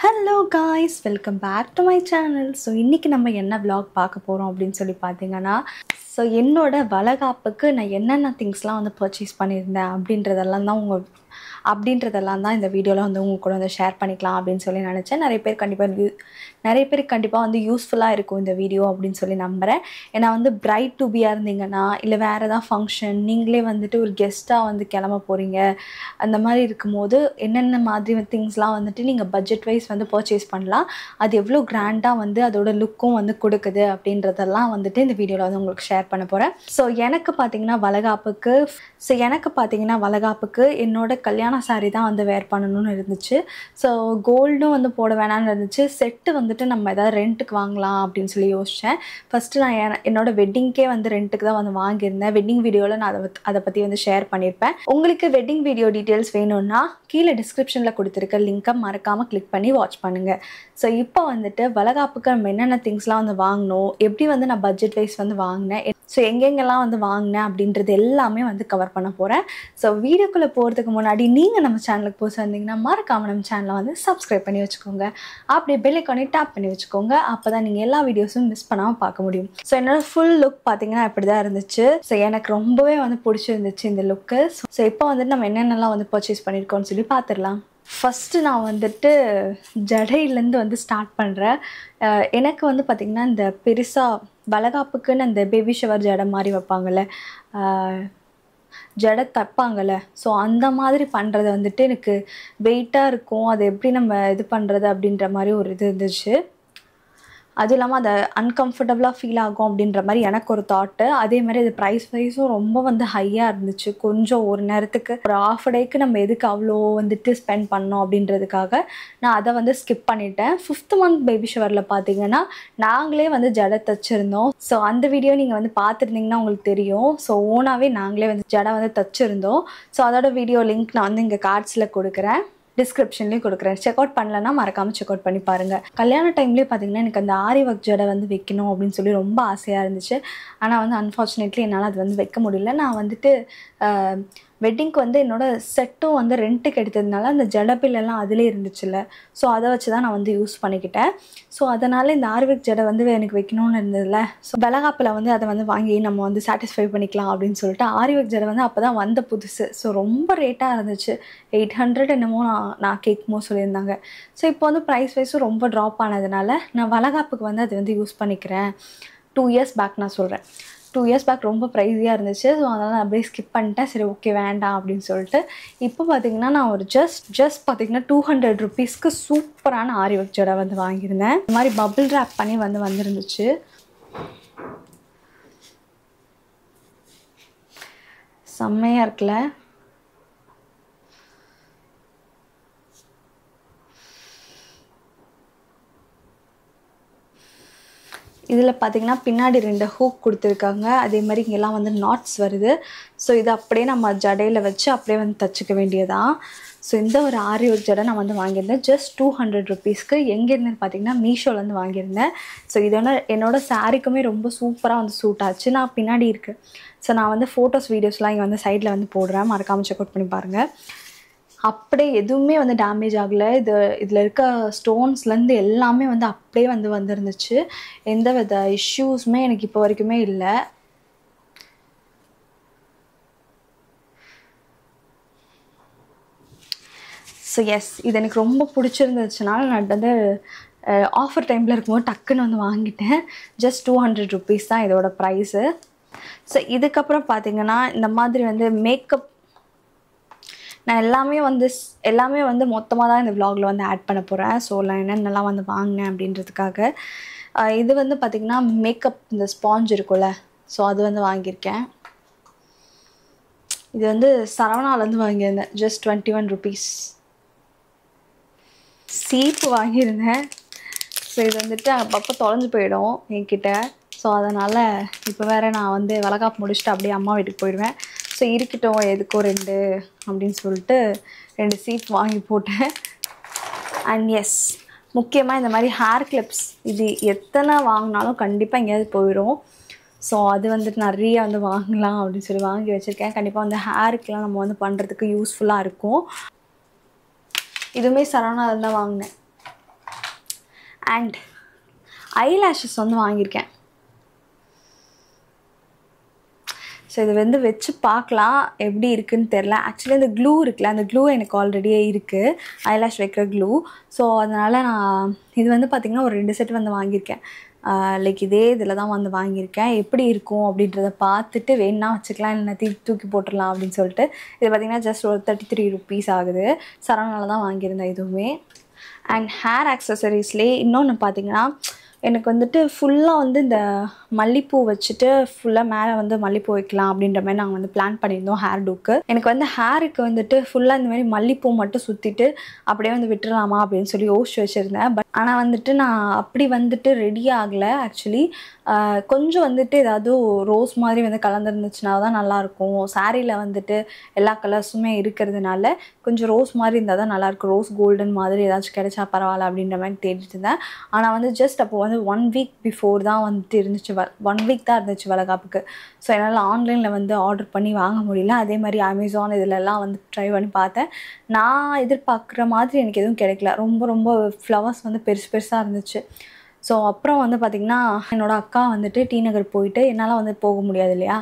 Hello guys, welcome back to my channel. So இன்னைக்கு நம்ம என்ன vlog பார்க்க போறோம் அப்படினு சொல்லி பாத்தீங்கன்னா என்னோட வளகாப்புக்கு நான் என்னென்ன திங்ஸ்லாம் வந்து பர்ச்சேஸ் பண்ணியிருந்தேன் அப்படின்றதெல்லாம் தான் இந்த வீடியோல வந்து உங்க கூட வந்து ஷேர் பண்ணிக்கலாம் அப்படினு சொல்லி நினைச்சேன். நிறைய பேருக்கு கண்டிப்பா வந்து யூஸ்ஃபுல்லா இருக்கும் இந்த வீடியோ அப்படினு சொல்லி நம்புறேன். ஏனா வந்து பிரைட் டு பீயா இருந்தீங்கன்னா இல்ல வேற ஏதாவது ஃபங்க்ஷன் நீங்களே வந்துட்டு ஒரு கெஸ்டா வந்து கிளம்ப போறீங்க. அந்த மாதிரி இருக்கும்போது என்னென்ன மாதிரி திங்ஸ்லாம் வந்துட்டு நீங்க பட்ஜெட் வைஸ் வந்து பர்ச்சேஸ் பண்ணலாம். அது எவ்வளவு கிராண்டா வந்து அதோட லுக்கும் வந்து கொடுக்குது அப்படின்றதெல்லாம் வந்துட்டு இந்த வீடியோல வந்து உங்களுக்கு ஷேர் பண்ண போறேன். சோ எனக்கு பாத்தீங்கன்னா வளகாப்புக்கு என்னோட கல்யாண saree தான் வந்து வேர் பண்ணனும்னு இருந்துச்சு. சோ கோல்டும் வந்து போட வேணாம்னு இருந்துச்சு. செட் வந்துட்டு நம்ம ஏதாவது ரெண்டுக்கு வாங்கலாம் அப்படினு சொல்லி யோசிச்சேன். ஃபர்ஸ்ட் நான் என்னோட வெட்டிங்க்கே வந்து ரெண்டுக்கு தான் வந்து வாங்கியிருந்தேன். வெட்டிங் வீடியோல நான் அத பத்தி வந்து ஷேர் பண்ணிருப்பேன். உங்களுக்கு வெட்டிங் வீடியோ டீடைல்ஸ் வேணும்னா கீழ டிஸ்கிரிப்ஷன்ல கொடுத்திருக்க லிங்கை மறக்காம கிளிக் பண்ணி வாட்ச் பண்ணுங்க. சோ இப்போ வந்துட்டு வளகாப்புக்கு நம்ம என்னென்ன திங்ஸ்லாம் வந்து வாங்கணும், எப்படி வந்து நான் பட்ஜெட் வைஸ் வந்து வாங்கினேன், ஸோ எங்கெங்கெல்லாம் வந்து வாங்கினேன் அப்படின்றது எல்லாமே வந்து கவர் பண்ண போகிறேன். ஸோ வீடியோக்குள்ளே போகிறதுக்கு முன்னாடி நீங்கள் நம்ம சேனலுக்கு போய் வந்தீங்கன்னா மறக்காம நம்ம சேனலை வந்து சப்ஸ்கிரைப் பண்ணி வச்சுக்கோங்க. அப்படியே பெல் ஐகானை டேப் பண்ணி வச்சுக்கோங்க. அப்போ தான் நீங்கள் எல்லா வீடியோஸும் மிஸ் பண்ணாமல் பார்க்க முடியும். ஸோ என்னோட ஃபுல் லுக் பார்த்தீங்கன்னா இப்படி தான் இருந்துச்சு. ஸோ எனக்கு ரொம்பவே வந்து பிடிச்சிருந்துச்சு இந்த லுக்கு. ஸோ இப்போ வந்துட்டு நம்ம என்னென்னலாம் வந்து பர்ச்சேஸ் பண்ணியிருக்கோம்னு சொல்லி பார்த்துடலாம். ஃபஸ்ட்டு நான் வந்துட்டு ஜடையிலேருந்து வந்து ஸ்டார்ட் பண்ணுறேன். எனக்கு வந்து பார்த்திங்கன்னா இந்த பெருசாக வளகாப்புக்குன்னு அந்த பேபி ஷவர் ஜடை மாதிரி வைப்பாங்கள்ல, ஜடை தைப்பாங்கள்ல, ஸோ அந்த மாதிரி பண்ணுறது வந்துட்டு எனக்கு வெயிட்டாக இருக்கும். அது எப்படி நம்ம இது பண்ணுறது அப்படின்ற மாதிரி ஒரு இது இருந்துச்சு. அதுவும் இல்லாமல் அதை அன்கம்ஃபர்டபுளாக ஃபீல் ஆகும் அப்படின்ற மாதிரி எனக்கு ஒரு தாட்டு. அதே மாதிரி அது ப்ரைஸ் வைஸும் ரொம்ப வந்து ஹையாக இருந்துச்சு. கொஞ்சம் ஒரு நேரத்துக்கு ஒரு ½ டேக்கு நம்ம எதுக்கு அவ்வளோ வந்துட்டு ஸ்பெண்ட் பண்ணோம் அப்படின்றதுக்காக நான் அதை வந்து ஸ்கிப் பண்ணிட்டேன். 5th month பேபி ஷவரில் பார்த்தீங்கன்னா நாங்களே வந்து ஜடை தைச்சிருந்தோம். ஸோ அந்த வீடியோ நீங்கள் வந்து பார்த்துருந்தீங்கன்னா உங்களுக்கு தெரியும். ஸோ ஓனாகவே நாங்களே வந்து ஜடை வந்து தைச்சிருந்தோம். ஸோ அதோட வீடியோ லிங்க் நான் வந்து இங்கே கார்ட்ஸில் கொடுக்குறேன், டிஸ்கிரிப்ஷன்லேயும் கொடுக்குறேன். செக் அவுட் பண்ணலன்னா மறக்காமல் செக் அவுட் பண்ணி பாருங்கள். கல்யாண டைம்லேயே பார்த்தீங்கன்னா எனக்கு அந்த ஆரி ஒர்க் ஜடை வந்து வைக்கணும் அப்படின்னு சொல்லி ரொம்ப ஆசையாக இருந்துச்சு. ஆனால் வந்து அன்ஃபார்ச்சுனேட்லி என்னால் அது வந்து வைக்க முடியல. நான் வந்துட்டு வெட்டிங்க்கு வந்து என்னோடய செட்டும் வந்து ரெண்ட்டுக்கு எடுத்ததுனால அந்த ஜடப்பிலெல்லாம் அதிலே இருந்துச்சுல்ல, ஸோ அதை வச்சு தான் நான் வந்து யூஸ் பண்ணிக்கிட்டேன். ஸோ அதனால் இந்த ஆரி ஒர்க் ஜடை வந்து எனக்கு வைக்கணும்னு இருந்ததில்ல, ஸோ வளகாப்பில் வந்து அதை வந்து வாங்கி நம்ம வந்து சாட்டிஸ்ஃபை பண்ணிக்கலாம் அப்படின்னு சொல்லிட்டு ஆரி ஒர்க் ஜடை வந்து அப்போ தான் வந்த புதுசு. ஸோ ரொம்ப ரேட்டாக இருந்துச்சு. 800 என்னமோ நான் கேட்கும்போது சொல்லியிருந்தாங்க. ஸோ இப்போ வந்து ப்ரைஸ் வைஸும் ரொம்ப ட்ராப் ஆனதுனால நான் வளகாப்புக்கு வந்து அது வந்து யூஸ் பண்ணிக்கிறேன். 2 years பேக் நான் சொல்கிறேன். 2 years பேக் ரொம்ப ப்ரைஸியாக இருந்துச்சு. ஸோ அதனால் நான் அப்படியே ஸ்கிப் பண்ணிட்டேன். சரி ஓகே வேண்டாம் அப்படின்னு சொல்லிட்டு இப்போ பார்த்தீங்கன்னா நான் ஒரு ஜஸ்ட் பார்த்தீங்கன்னா 200 rupeesக்கு சூப்பரான ஆரி ஒர்க் ஜடை வந்து வாங்கியிருந்தேன். இந்த மாதிரி பபிள் ரேப் பண்ணி வந்துருந்துச்சு. செம்மையாக இருக்குல்ல. இதில் பார்த்தீங்கன்னா பின்னாடி 2 ஹூக் கொடுத்துருக்காங்க. அதே மாதிரி இங்கெல்லாம் வந்து நாட்ஸ் வருது. ஸோ இதை அப்படியே நம்ம ஜடையில் வச்சு அப்படியே வந்து தச்சுக்க வேண்டியதான். ஸோ இந்த ஒரு ஆரி ஒர்க் ஜடை நான் வந்து வாங்கியிருந்தேன் ஜஸ்ட் 200 rupeesக்கு. எங்கேருந்துன்னு பார்த்தீங்கன்னா மீஷோலேருந்து வாங்கியிருந்தேன். ஸோ என்னோட சாரீக்குமே ரொம்ப சூப்பராக வந்து சூட் ஆச்சு. நான் பின்னாடி இருக்குது. ஸோ நான் வந்து ஃபோட்டோஸ் வீடியோஸ்லாம் இங்கே வந்து சைடில் வந்து போடுறேன், மறக்காமல் செக் அவுட் பண்ணி பாருங்கள். அப்படியே எதுவுமே வந்து டேமேஜ் ஆகலை. இதில் இருக்க ஸ்டோன்ஸ்லேருந்து எல்லாமே வந்து அப்படியே வந்துருந்துச்சு. எந்த வித இஷ்யூஸுமே எனக்கு இப்போ வரைக்குமே இல்லை. ஸோ எஸ், இது எனக்கு ரொம்ப பிடிச்சிருந்துச்சுனால நான் வந்து ஆஃபர் டைமில் இருக்கும்போது டக்குன்னு வந்து வாங்கிட்டேன். ஜஸ்ட் 200 rupees தான் இதோட ப்ரைஸு. ஸோ இதுக்கப்புறம் பார்த்தீங்கன்னா இந்த மாதிரி வந்து மேக்கப் நான் எல்லாமே வந்து மொத்தமாக தான் இந்த விலாகில் வந்து ஆட் பண்ண போகிறேன். ஸோ நான் என்னென்னலாம் வந்து வாங்கினேன் அப்படின்றதுக்காக. இது வந்து பார்த்திங்கன்னா மேக்கப் இந்த ஸ்பாஞ்ச் இருக்கும்ல, ஸோ அது வந்து வாங்கியிருக்கேன். இது வந்து சரவணாலேருந்து வாங்கியிருந்தேன். Just 21 rupees. சீப்பு வாங்கியிருந்தேன். ஸோ இது வந்துட்டு அப்பப்போ தொலைஞ்சு போயிடும் என்கிட்ட. ஸோ அதனால் இப்போ வேறு நான் வந்து வளகாப்பு முடிச்சுட்டு அப்படியே அம்மா வீட்டுக்கு போயிடுவேன். ஸோ இருக்கட்டும் எதுக்கோ 2 அப்படின்னு சொல்லிட்டு 2 சீப் வாங்கி போட்டேன். அண்ட் எஸ், முக்கியமாக இந்த மாதிரி ஹேர் கிளிப்ஸ் இது எத்தனை வாங்கினாலும் கண்டிப்பாக எங்கேயாவது போயிடும். ஸோ அது வந்துட்டு நிறைய வந்து வாங்கலாம் அப்படின்னு சொல்லி வாங்கி வச்சுருக்கேன். கண்டிப்பாக வந்து ஹேருக்கெலாம் நம்ம வந்து பண்ணுறதுக்கு யூஸ்ஃபுல்லாக இருக்கும். இதுவுமே சரவணாவில் தான் வாங்கினேன். அண்ட் ஐலாஷஸ் வந்து வாங்கியிருக்கேன். ஸோ இது வந்து வச்சு பார்க்கலாம் எப்படி இருக்குதுன்னு தெரில. ஆக்சுவலி அந்த க்ளூ இருக்குல்ல, அந்த க்ளூ எனக்கு ஆல்ரெடியே இருக்குது, ஐலாஷ் வைக்கிற க்ளூ. ஸோ அதனால் நான் இது வந்து பார்த்திங்கன்னா ஒரு 2 செட் வந்து வாங்கியிருக்கேன். லைக் இதே இதில் தான் வந்து வாங்கியிருக்கேன். எப்படி இருக்கும் அப்படின்றத பார்த்துட்டு வேணா வச்சுக்கலாம், இல்லைன்னா தூக்கி போட்டுடலாம் அப்படின்னு சொல்லிட்டு. இது பார்த்திங்கன்னா ஜஸ்ட் ஒரு 33 ருப்பீஸ் ஆகுது. சரவணாவில் தான் வாங்கியிருந்தேன் இதுவுமே. அண்ட் ஹேர் ஆக்சசரிஸ்லேயே இன்னொன்று பார்த்திங்கன்னா எனக்கு வந்துட்டு ஃபுல்லாக வந்து இந்த மல்லிப்பூ வச்சுட்டு ஃபுல்லாக மேலே வந்து மல்லிப்பூ வைக்கலாம் அப்படின்ற மாதிரி நாங்கள் வந்து பிளான் பண்ணியிருந்தோம் ஹேர் டூக்கு. எனக்கு வந்து ஹேருக்கு வந்துட்டு ஃபுல்லாக இந்த மாதிரி மல்லிப்பூ மட்டும் சுற்றிட்டு அப்படியே வந்து விட்டுடலாமா அப்படின்னு சொல்லி யோசிச்சு வச்சுருந்தேன். பட் ஆனால் வந்துட்டு நான் அப்படி வந்துட்டு ரெடி ஆகலை. ஆக்சுவலி கொஞ்சம் வந்துட்டு ஏதாவது ரோஸ் மாதிரி வந்து கலந்துருந்துச்சுன்னா தான் நல்லாயிருக்கும். சாரியில் வந்துட்டு எல்லா கலர்ஸுமே இருக்கிறதுனால கொஞ்சம் ரோஸ் மாதிரி இருந்தால் தான் நல்லாயிருக்கும். ரோஸ் கோல்டன் மாதிரி ஏதாச்சும் கிடைச்சா பரவாயில்ல அப்படின்ற மாதிரி தேடிட்டு இருந்தேன். ஆனால் வந்து ஜஸ்ட் அப்போ வந்து 1 வீக் பிஃபோர் தான் வந்துட்டு இருந்துச்சு, 1 வீக் தான் இருந்துச்சு வளகாப்புக்கு. ஸோ என்னால் ஆன்லைனில் வந்து ஆர்டர் பண்ணி வாங்க முடியல. அதே மாதிரி அமேசான் இதிலெல்லாம் வந்து ட்ரை பண்ணி பார்த்தேன். நான் எதிர்பார்க்குற மாதிரி எனக்கு எதுவும் கிடைக்கல. ரொம்ப ஃப்ளவர்ஸ் வந்து பெருசாக இருந்துச்சு. ஸோ அப்புறம் வந்து பார்த்திங்கன்னா என்னோடய அக்கா வந்துட்டு டி நகர் போயிட்டு, என்னால் வந்து போக முடியாது இல்லையா,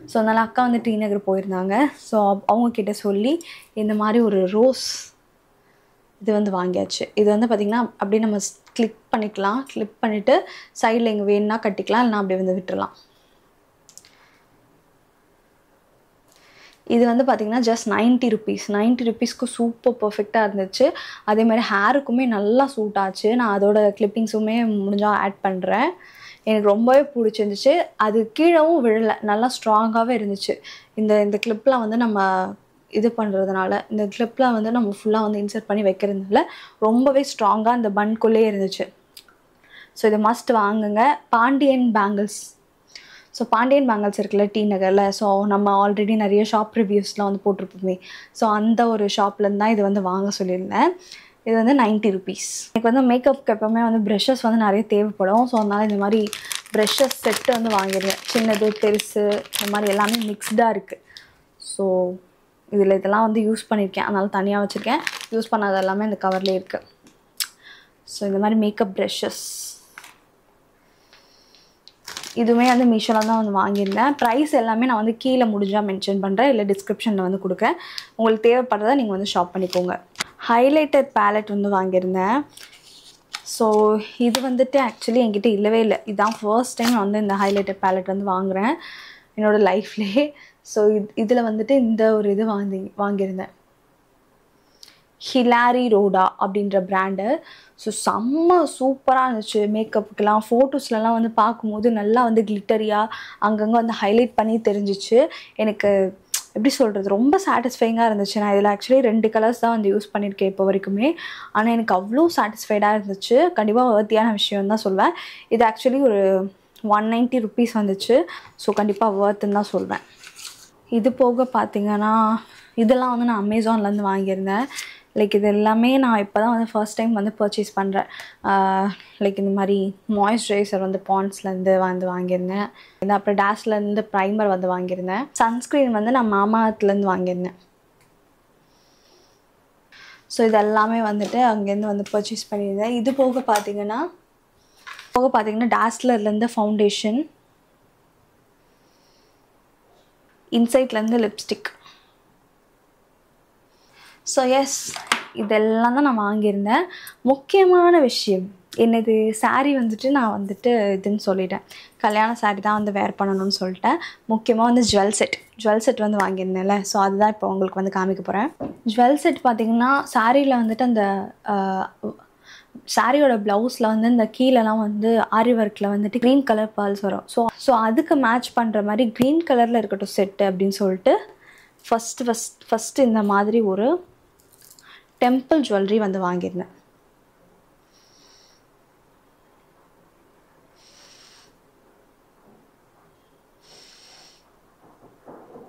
ஸோ அதனால் அக்கா வந்து டி நகர் போயிருந்தாங்க. ஸோ அவங்கக்கிட்ட சொல்லி இந்த மாதிரி ஒரு ரோஸ் இது வந்து வாங்கியாச்சு. இது வந்து பார்த்திங்கன்னா அப்படியே நம்ம கிளிக் பண்ணிக்கலாம். கிளிக் பண்ணிவிட்டு சைடில் எங்கே வேணுன்னா கட்டிக்கலாம், இல்லைனா அப்படியே வந்து விட்டுடலாம். இது வந்து பார்த்திங்கன்னா ஜஸ்ட் 90 ருப்பீஸ். 90 ருப்பீஸ்க்கு சூப்பர் பர்ஃபெக்டாக இருந்துச்சு. அதே மாதிரி ஹேருக்குமே நல்லா சூட் ஆச்சு. நான் அதோட கிளிப்பிங்ஸுமே முடிஞ்சால் ஆட் பண்ணுறேன். எனக்கு ரொம்பவே பிடிச்சிருந்துச்சு. அது கீழவும் விழலை, நல்லா ஸ்ட்ராங்காகவே இருந்துச்சு. இந்த கிளிப்பில் வந்து நம்ம இது பண்ணுறதுனால, இந்த கிளிப்பில் வந்து நம்ம ஃபுல்லாக வந்து இன்சர்ட் பண்ணி வைக்கிறதுனால ரொம்பவே ஸ்ட்ராங்காக இந்த பன்குள்ளே இருந்துச்சு. ஸோ இதை மஸ்ட் வாங்குங்க. Pandian bangles. So Pandian bangles இருக்குல்ல டி நகரில், ஸோ நம்ம ஆல்ரெடி நிறைய ஷாப் ரிவ்யூஸ்லாம் வந்து போட்டிருப்போமே, ஸோ அந்த ஒரு ஷாப்லேருந்து தான் இது வந்து வாங்க சொல்லியிருந்தேன். இது வந்து 90 ருப்பீஸ். எனக்கு வந்து மேக்கப்புக்கு எப்போவுமே வந்து ப்ரெஷ்ஷஸ் வந்து நிறைய தேவைப்படும். ஸோ அதனால் இந்த மாதிரி ப்ரெஷ்ஷஸ் செட்டு வந்து வாங்கிடுவேன். சின்னது பெருசு இந்த மாதிரி எல்லாமே மிக்ஸ்டாக இருக்குது. ஸோ இதெல்லாம் வந்து யூஸ் பண்ணியிருக்கேன், அதனால் தனியாக வச்சுருக்கேன். யூஸ் பண்ணாத எல்லாமே இந்த கவர்லேயே இருக்குது. ஸோ இந்த மாதிரி மேக்கப் ப்ரெஷ்ஷஸ் இதுவுமே வந்து மீஷோவில் தான் வந்து வாங்கியிருந்தேன். ப்ரைஸ் எல்லாமே நான் வந்து கீழே முடிஞ்சால் மென்ஷன் பண்ணுறேன், இல்லை டிஸ்கிரிப்ஷனில் வந்து கொடுக்குறேன். உங்களுக்கு தேவைப்படுறதா நீங்கள் வந்து ஷாப் பண்ணிக்கோங்க. ஹைலைட்டர் பேலட் வந்து வாங்கியிருந்தேன். ஸோ இது வந்துட்டு ஆக்சுவலி என்கிட்ட இல்லவே இல்லை. இதுதான் ஃபர்ஸ்ட் டைம் நான் வந்து இந்த ஹைலைட்டர் பேலட் வந்து வாங்குகிறேன் என்னோடய லைஃப்லேயே. ஸோ இதில் வந்துட்டு இந்த ஒரு இது வாங்கியிருந்தேன், ஹிலாரி ரோடா அப்படின்ற பிராண்டு. ஸோ செம்ம சூப்பராக இருந்துச்சு. மேக்கப்புக்கெலாம் ஃபோட்டோஸ்லலாம் வந்து பார்க்கும்போது நல்லா வந்து கிளிட்டரியாக அங்கங்கே வந்து ஹைலைட் பண்ணி தெரிஞ்சிச்சு. எனக்கு எப்படி சொல்கிறது, ரொம்ப சாட்டிஸ்ஃபைங்காக இருந்துச்சு. நான் இதில் ஆக்சுவலி 2 கலர்ஸ் தான் வந்து யூஸ் பண்ணியிருக்கேன் இப்போ வரைக்குமே. ஆனால் எனக்கு அவ்வளோ சாட்டிஸ்ஃபைடாக இருந்துச்சு. கண்டிப்பாக வர்த்தியான விஷயம் தான் சொல்வேன். இது ஆக்சுவலி ஒரு 190 ருப்பீஸ் வந்துச்சு. ஸோ கண்டிப்பாக வர்த்துன்னு தான் சொல்வேன். இது போக பார்த்திங்கன்னா இதெல்லாம் வந்து நான் அமேசான்லேருந்து வாங்கியிருந்தேன். லைக் இது எல்லாமே நான் இப்போ தான் வந்து ஃபர்ஸ்ட் டைம் வந்து பர்ச்சேஸ் பண்ணுறேன். லைக் இந்த மாதிரி மாய்ஸ்சரைசர் வந்து பாண்ட்ஸ்லேருந்து வந்து வாங்கியிருந்தேன். அப்புறம் டேஷ்லேருந்து ப்ரைமர் வந்து வாங்கியிருந்தேன். சன்ஸ்க்ரீன் வந்து நான் மாமாத்துலேருந்து வாங்கியிருந்தேன். ஸோ இது எல்லாமே வந்துட்டு அங்கேருந்து வந்து பர்ச்சேஸ் பண்ணியிருந்தேன். இது போக பார்த்திங்கன்னா டேஸ்லர்லேருந்து ஃபவுண்டேஷன், இன்சைட்லேருந்து லிப்ஸ்டிக். ஸோ எஸ், இதெல்லாம் தான் நான் வாங்கியிருந்தேன். முக்கியமான விஷயம் என்னது, சாரீ வந்துட்டு நான் வந்துட்டு இதுன்னு சொல்லிட்டேன், கல்யாண சாரீ தான் வந்து வேர் பண்ணணும்னு சொல்லிட்டேன். முக்கியமாக வந்து ஜுவல் செட் வந்து வாங்கியிருந்தேன்ல, ஸோ அதுதான் இப்போ உங்களுக்கு வந்து காமிக்க போகிறேன். ஜுவல் செட் பார்த்திங்கன்னா சாரியில் வந்துட்டு அந்த சாரியோட ப்ளவுஸில் வந்து இந்த கீழெல்லாம் வந்து ஆரி ஒர்க்கில் வந்துட்டு க்ரீன் கலர் பேர்ல்ஸ் வரும். ஸோ அதுக்கு மேட்ச் பண்ணுற மாதிரி க்ரீன் கலரில் இருக்கட்டும் செட்டு அப்படின்னு சொல்லிட்டு ஃபஸ்ட்டு இந்த மாதிரி ஒரு டெம்பிள் ஜுவல்லரி வந்து வாங்கியிருந்தேன்.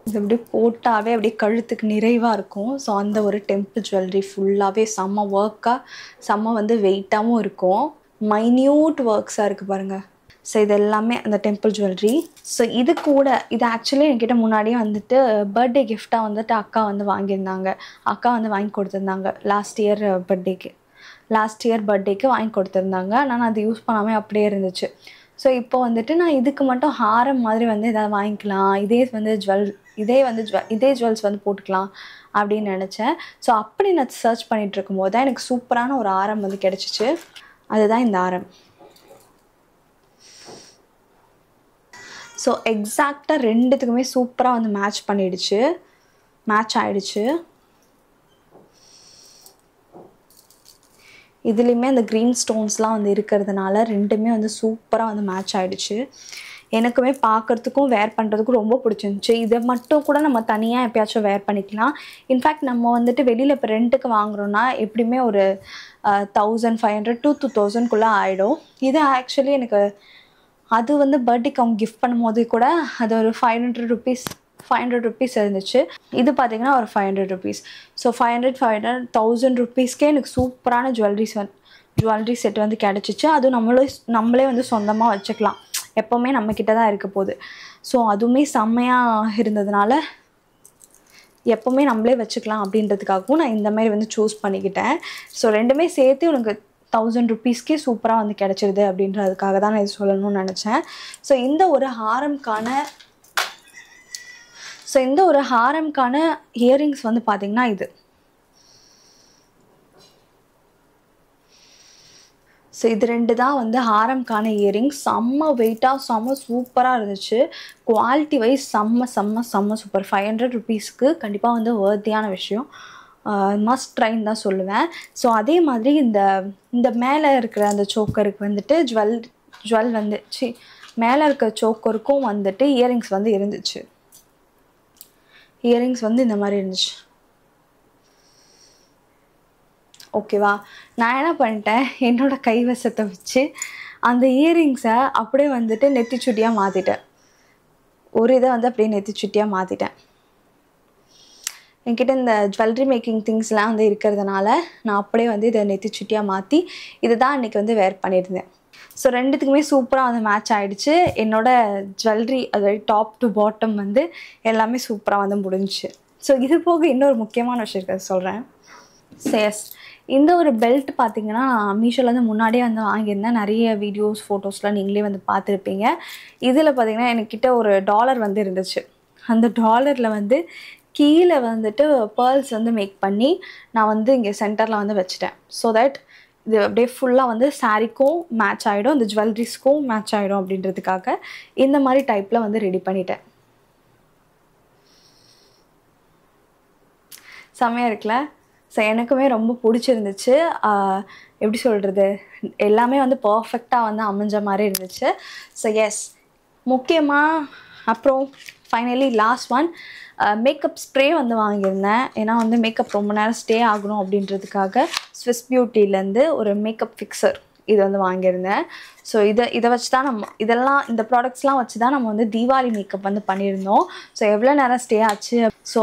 இது அப்படியே போட்டாவே அப்படியே கழுத்துக்கு நிறைவாக இருக்கும். ஸோ அந்த ஒரு டெம்பிள் ஜுவல்லரி ஃபுல்லாகவே செம்ம ஒர்க்காக, செம்ம வந்து வெயிட்டாகவும் இருக்கும். மைன்யூட் ஒர்க்ஸாக இருக்குது பாருங்கள். ஸோ இது எல்லாமே அந்த டெம்பிள் ஜுவல்லரி. ஸோ இது ஆக்சுவலி என்கிட்ட முன்னாடியே வந்துட்டு பர்த்டே கிஃப்டாக வந்துட்டு அக்கா வந்து வாங்கியிருந்தாங்க. அக்கா வந்து வாங்கி கொடுத்துருந்தாங்க லாஸ்ட் இயர் பர்த்டேக்கு. லாஸ்ட் இயர் பர்த்டேக்கு வாங்கி கொடுத்துருந்தாங்க. நான் அது யூஸ் பண்ணாமல் அப்படியே இருந்துச்சு. ஸோ இப்போ வந்துட்டு நான் இதுக்கு மட்டும் ஹாரம் மாதிரி வந்து எதாவது வாங்கிக்கலாம், இதே ஜுவல்ஸ் வந்து போட்டுக்கலாம் அப்படின்னு நினச்சேன். ஸோ அப்படி நான் சர்ச் பண்ணிகிட்டு இருக்கும்போது தான் எனக்கு சூப்பரான ஒரு ஆரம் வந்து கிடச்சிச்சு. அதுதான் இந்த ஆரம். ஸோ எக்ஸாக்டாக ரெண்டுத்துக்குமே சூப்பராக வந்து மேட்ச் ஆகிடுச்சு. இதுலேயுமே அந்த க்ரீன் ஸ்டோன்ஸ்லாம் வந்து இருக்கிறதுனால ரெண்டுமே வந்து சூப்பராக வந்து மேட்ச் ஆகிடுச்சு. எனக்குமே பார்க்குறதுக்கும் வேர் பண்ணுறதுக்கும் ரொம்ப பிடிச்சிருந்துச்சி. இதை மட்டும் கூட நம்ம தனியாக எப்பயாச்சும் வேர் பண்ணிக்கலாம். இன்ஃபேக்ட் நம்ம வந்துட்டு வெளியில் இப்போ ரெண்ட்டுக்கு வாங்குகிறோன்னா எப்படியுமே ஒரு 1500 to 2000 ஆகிடும். இது ஆக்சுவலி எனக்கு அது வந்து பர்த்டேக்கு அவங்க கிஃப்ட் பண்ணும்போது கூட அது ஒரு 500 rupees இருந்துச்சு. இது பார்த்திங்கன்னா ஒரு 500 rupees. ஸோ 500 1000 rupeesக்கே எனக்கு சூப்பரான ஜுவல்லரி செட் வந்து கிடச்சிச்சு. அதுவும் நம்மளே வந்து சொந்தமாக வச்சுக்கலாம், எப்போவுமே நம்மக்கிட்ட தான் இருக்க போகுது. ஸோ அதுவுமே செம்மையாக இருந்ததுனால எப்போவுமே நம்மளே வச்சுக்கலாம் அப்படின்றதுக்காகவும் நான் இந்தமாதிரி வந்து சூஸ் பண்ணிக்கிட்டேன். ஸோ ரெண்டுமே சேர்த்து உனக்கு 1000 rupeesக்கே சூப்பராக வந்து கிடச்சிருது அப்படின்றதுக்காக தான் நான் இது சொல்லணும்னு நினச்சேன். ஸோ இந்த ஒரு ஹாரம்கான இயரிங்ஸ் வந்து பார்த்திங்கன்னா இது. ஸோ இது 2 தான் வந்து ஹாரம்கான இயரிங்ஸ். செம்ம வெயிட்டாக செம்ம சூப்பராக இருந்துச்சு. குவாலிட்டி வைஸ் செம்ம சூப்பர். 500 rupeesக்கு கண்டிப்பாக வந்து வர்த்தியான விஷயம். மஸ்ட் ட்ரைன்னு தான் சொல்லுவேன். ஸோ அதே மாதிரி இந்த மேலே இருக்கிற அந்த சோக்கருக்கு வந்துட்டு ஜுவல் வந்து மேலே இருக்கிற சோக்கருக்கும் வந்துட்டு இயரிங்ஸ் வந்து இருந்துச்சு. இயரிங்ஸ் வந்து இந்த மாதிரி இருந்துச்சு. ஓகேவா, நான் என்ன பண்ணிட்டேன், என்னோடய கைவசத்தை வச்சு அந்த இயரிங்ஸை அப்படியே வந்துட்டு நெத்திச்சுட்டியாக மாற்றிட்டேன். ஒரு இதை வந்து அப்படியே நெத்திச்சுட்டியாக மாற்றிட்டேன். என்கிட்ட இந்த ஜுவல்லரி மேக்கிங் திங்ஸ்லாம் வந்து இருக்கிறதுனால நான் அப்படியே வந்து இதை நெத்திச்சுட்டியாக மாற்றி இது தான் அன்றைக்கி வந்து வேர் பண்ணியிருந்தேன். ஸோ ரெண்டுத்துக்குமே சூப்பராக வந்து மேட்ச் ஆகிடுச்சு. என்னோடய ஜுவல்லரி அதாவது டாப் டு பாட்டம் வந்து எல்லாமே சூப்பராக வந்து முடிஞ்சிச்சு. ஸோ இது போக இன்னொரு முக்கியமான விஷயத்தை சொல்கிறேன். எஸ், இந்த ஒரு பெல்ட் பார்த்திங்கன்னா மீஷோலேருந்து முன்னாடியே வந்து வாங்கியிருந்தேன். நிறைய வீடியோஸ் ஃபோட்டோஸ்லாம் நீங்களே வந்து பார்த்துருப்பீங்க. இதில் பார்த்திங்கன்னா என்கிட்ட ஒரு டாலர் வந்து இருந்துச்சு. அந்த டாலரில் வந்து கீழே வந்துட்டு பேர்ல்ஸ் வந்து மேக் பண்ணி நான் வந்து இங்கே சென்டரில் வந்து வச்சுட்டேன். ஸோ தட் இது அப்படியே ஃபுல்லாக வந்து சாரீக்கும் மேட்ச் ஆகிடும், இந்த ஜுவல்லரிஸ்க்கும் மேட்ச் ஆகிடும் அப்படின்றதுக்காக இந்த மாதிரி டைப்பில் வந்து ரெடி பண்ணிட்டேன். செம்மையாக இருக்குல்ல? ஸோ எனக்குமே ரொம்ப பிடிச்சிருந்துச்சு. எப்படி சொல்கிறது, எல்லாமே வந்து பர்ஃபெக்டாக வந்து அமைஞ்ச மாதிரி இருந்துச்சு. ஸோ எஸ், முக்கியமாக அப்புறம் finally last one makeup spray வந்து வாங்கியிருந்தேன். ஏன்னா வந்து மேக்கப் ரொம்ப நேரம் ஸ்டே ஆகணும் அப்படின்றதுக்காக ஸ்விஸ் பியூட்டிலேருந்து ஒரு மேக்கப் ஃபிக்சர் இது வந்து வாங்கியிருந்தேன். ஸோ இதை வச்சு தான் இந்த ப்ராடக்ட்ஸ்லாம் வச்சு தான் நம்ம வந்து தீபாவளி மேக்கப் வந்து பண்ணியிருந்தோம். ஸோ எவ்வளோ நேரம் ஸ்டே ஆச்சு, ஸோ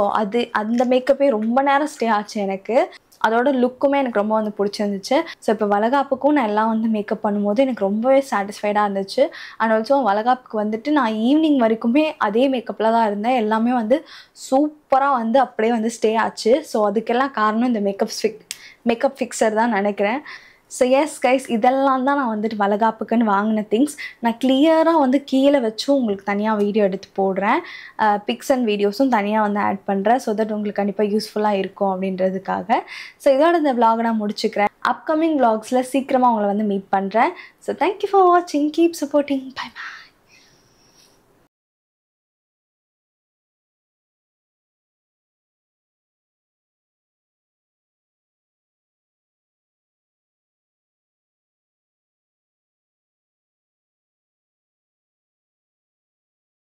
அந்த மேக்கப்பே ரொம்ப நேரம் ஸ்டே ஆச்சு எனக்கு. அதோட லுக்குமே எனக்கு ரொம்ப வந்து பிடிச்சிருந்துச்சு. ஸோ இப்போ வளகாப்புக்கும் நான் எல்லாம் வந்து மேக்கப் பண்ணும்போது எனக்கு ரொம்பவே சாட்டிஸ்ஃபைடாக இருந்துச்சு. அண்ட் ஆல்சோ வளகாப்புக்கு வந்துட்டு நான் ஈவினிங் வரைக்குமே அதே மேக்கப்பில் தான் இருந்தேன். எல்லாமே வந்து சூப்பராக வந்து அப்படியே வந்து ஸ்டே ஆச்சு. ஸோ அதுக்கெல்லாம் காரணம் இந்த மேக்கப் ஃபிக்சர் தான் நினைக்கிறேன். ஸோ எஸ் கைஸ், இதெல்லாம் தான் நான் வந்துட்டு வளகாப்புக்குன்னு வாங்கின திங்ஸ். நான் கிளியராக வந்து கீழே வச்சும் உங்களுக்கு தனியாக வீடியோ எடுத்து போடுறேன். பிக்ஸ் அண்ட் வீடியோஸும் தனியாக வந்து ஆட் பண்ணுறேன். ஸோ தட் உங்களுக்கு கண்டிப்பாக யூஸ்ஃபுல்லாக இருக்கும் அப்படின்றதுக்காக. ஸோ இதோட இந்த vlog நான் முடிச்சுக்கிறேன். அப்கமிங் vlogsல சீக்கிரமாக உங்களை வந்து மீட் பண்ணுறேன். ஸோ தேங்க்யூ ஃபார் வாட்சிங். Keep supporting. Bye by.